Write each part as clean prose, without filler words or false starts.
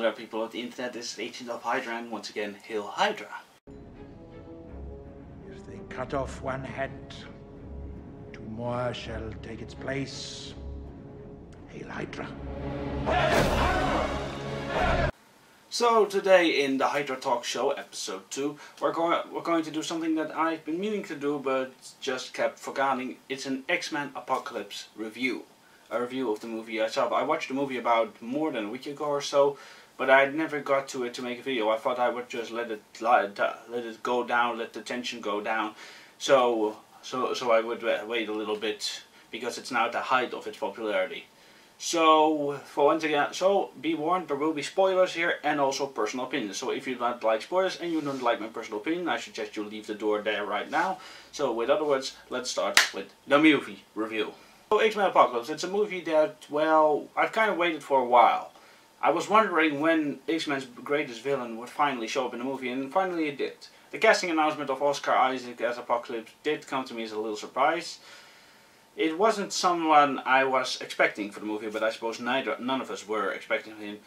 there, people of the internet. This is Agent of Hydra, and once again, hail Hydra. If they cut off one head, two more shall take its place. Hail Hydra. So today in the Hydra Talk Show, episode 2, we're going to do something that I've been meaning to do, but just kept forgetting. It's an X-Men Apocalypse review. A review of the movie itself. I watched the movie about more than a week ago or so, but I never got to it to make a video. I thought I would just let it go down, let the tension go down. So I would wait a little bit, because it's now at the height of its popularity. So be warned, there will be spoilers here and also personal opinions. So if you don't like spoilers and you don't like my personal opinion, I suggest you leave the door there right now. So with other words, let's start with the movie review. So X-Men Apocalypse, it's a movie that, well, I've kind of waited for a while. I was wondering when X-Men's greatest villain would finally show up in the movie, and finally it did. The casting announcement of Oscar Isaac as Apocalypse did come to me as a little surprise. It wasn't someone I was expecting for the movie, but I suppose none of us were expecting him.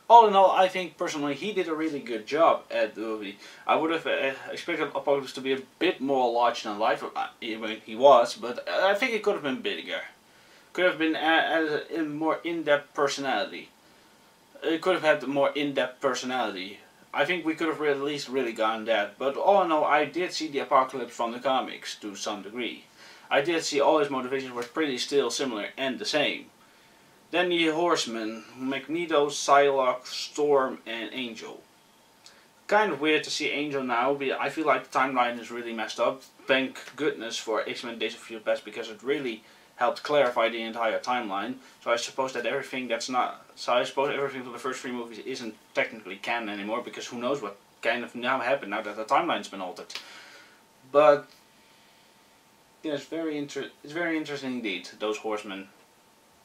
All in all, I think personally he did a really good job at the movie. I would have expected Apocalypse to be a bit more large than life. He was, but I think it could have been bigger. Could have been a more in-depth personality. It could have had a more in-depth personality. I think we could have at least really gotten that. But all in all, I did see the Apocalypse from the comics to some degree. I did see all his motivations were pretty still similar and the same. Then the Horsemen, Magneto, Psylocke, Storm, and Angel. Kind of weird to see Angel now, but I feel like the timeline is really messed up. Thank goodness for X-Men Days of Future Past, because it really helped clarify the entire timeline. So I suppose that everything everything from the first 3 movies isn't technically canon anymore, because who knows what kind of now happened now that the timeline's been altered. But yeah, it's very interesting indeed, those Horsemen.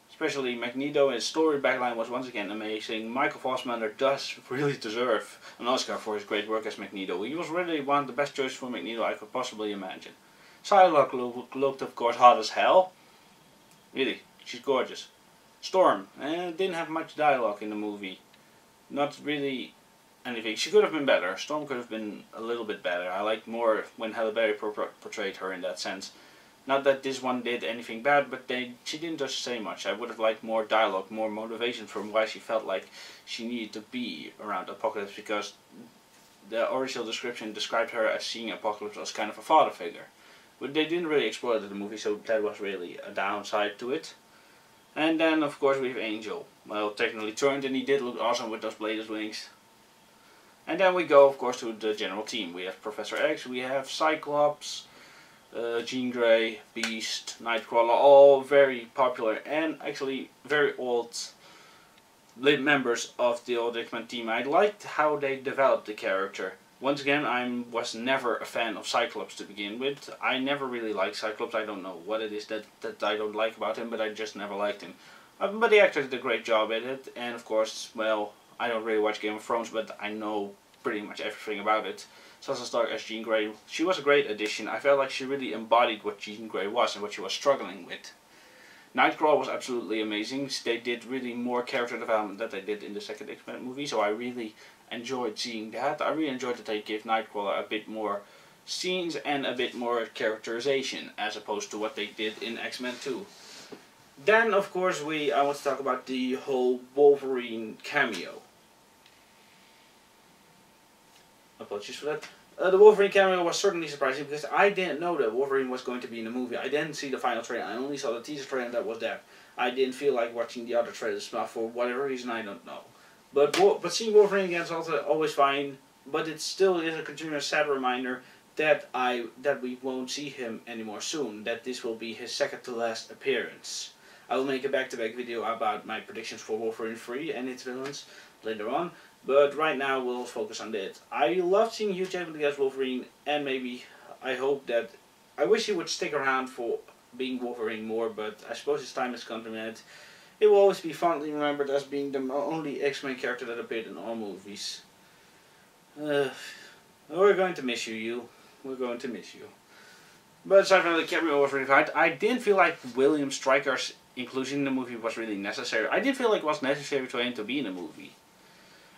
Especially Magneto, his story backline was once again amazing. Michael Fassbender does really deserve an Oscar for his great work as Magneto. He was really one of the best choices for Magneto I could possibly imagine. Psylocke looked of course hot as hell. Really, she's gorgeous. Storm, didn't have much dialogue in the movie. Not really anything. She could have been better. Storm could have been a little bit better. I liked more when Halle Berry portrayed her in that sense. Not that this one did anything bad, but she didn't just say much. I would have liked more dialogue, more motivation from why she felt like she needed to be around Apocalypse, because the original description described her as seeing Apocalypse as kind of a father figure. But they didn't really explore it in the movie, so that was really a downside to it. And then of course we have Angel. Well, technically turned, and he did look awesome with those bladed wings. And then we go of course to the general team. We have Professor X, we have Cyclops, Jean Grey, Beast, Nightcrawler, all very popular and actually very old members of the old X-Men team. I liked how they developed the character. Once again, I was never a fan of Cyclops to begin with. I never really liked Cyclops. I don't know what it is that I don't like about him, but I just never liked him. But the actor did a great job at it, and of course, well, I don't really watch Game of Thrones, but I know pretty much everything about it. Sansa Stark as Jean Grey, she was a great addition. I felt like she really embodied what Jean Grey was and what she was struggling with. Nightcrawler was absolutely amazing. They did really more character development than they did in the second X-Men movie, so I really enjoyed seeing that. I really enjoyed that they gave Nightcrawler a bit more scenes and a bit more characterization, as opposed to what they did in X-Men 2. Then, of course, I want to talk about the whole Wolverine cameo. Apologies for that. The Wolverine cameo was certainly surprising, because I didn't know that Wolverine was going to be in the movie. I didn't see the final trailer. I only saw the teaser trailer that was there. I didn't feel like watching the other trailers, for whatever reason, I don't know. But seeing Wolverine again is also always fine. But it still is a continuous sad reminder that we won't see him anymore soon. That this will be his second to last appearance. I will make a back-to-back video about my predictions for Wolverine 3 and its villains later on. But right now we'll focus on that. I love seeing Hugh Jackman as Wolverine, and maybe I wish he would stick around for being Wolverine more, but I suppose his time has come to an end. He will always be fondly remembered as being the only X-Men character that appeared in all movies. We're going to miss you, Hugh. We're going to miss you. But aside from the cameo was really fine. I didn't feel like William Stryker's inclusion in the movie was really necessary. I didn't feel like it was necessary for him to be in the movie.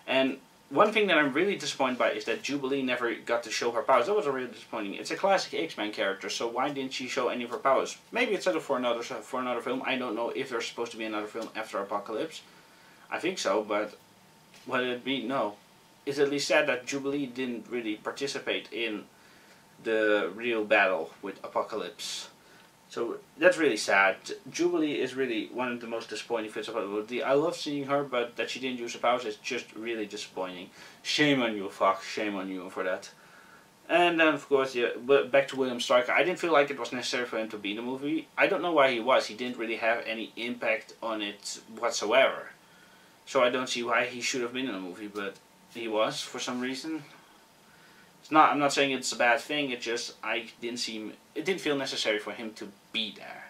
And one thing that I'm really disappointed by is that Jubilee never got to show her powers. That was really disappointing. It's a classic X-Men character, so why didn't she show any of her powers? Maybe it's set up for another film. I don't know if there's supposed to be another film after Apocalypse. I think so, but would it be? No. It's at least sad that Jubilee didn't really participate in the real battle with Apocalypse. So that's really sad. Jubilee is really one of the most disappointing fits about the movie. I love seeing her, but that she didn't use her powers is just really disappointing. Shame on you, Fox. Shame on you for that. And then, of course, yeah, but back to William Stryker. I didn't feel like it was necessary for him to be in the movie. I don't know why he was. He didn't really have any impact on it whatsoever. So I don't see why he should have been in the movie, but he was for some reason. I'm not saying it's a bad thing. It just it didn't feel necessary for him to be there.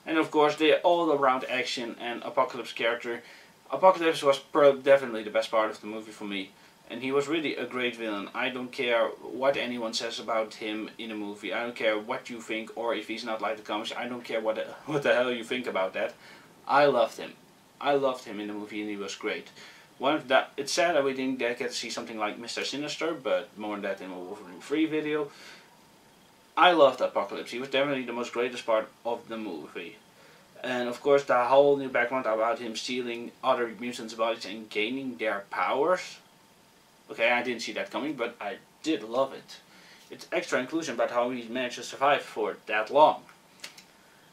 And of course, the all-around action and Apocalypse character. Apocalypse was definitely the best part of the movie for me, and he was really a great villain. I don't care what anyone says about him in a movie. I don't care what you think, or if he's not like the comics. I don't care what the hell you think about that. I loved him. I loved him in the movie, and he was great. It's sad that we didn't get to see something like Mr. Sinister, but more on that in a Wolverine 3 video. I loved Apocalypse. He was definitely the most greatest part of the movie. And of course the whole new background about him stealing other mutants' bodies and gaining their powers. Okay, I didn't see that coming, but I did love it. It's extra inclusion about how he managed to survive for that long.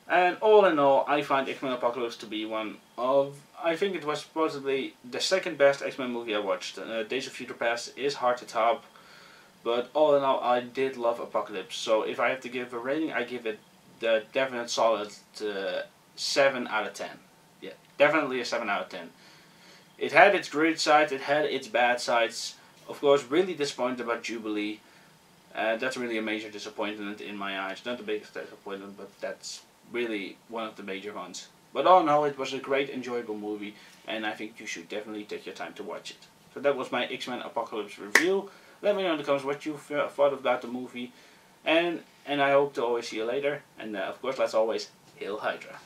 And all in all, I find X-Men Apocalypse to be one of, I think it was possibly the second best X-Men movie I watched. Days of Future Past is hard to top, but all in all, I did love Apocalypse. So if I have to give a rating, I give it the definite solid 7 out of 10. Yeah, definitely a 7 out of 10. It had its great sides, it had its bad sides. Of course, really disappointed about Jubilee. That's really a major disappointment in my eyes. Not the biggest disappointment, but that's really one of the major ones. But all in all, it was a great, enjoyable movie, and I think you should definitely take your time to watch it. So that was my X-Men Apocalypse review. Let me know in the comments what you thought about the movie, and I hope to always see you later. And of course, let's always hail Hydra.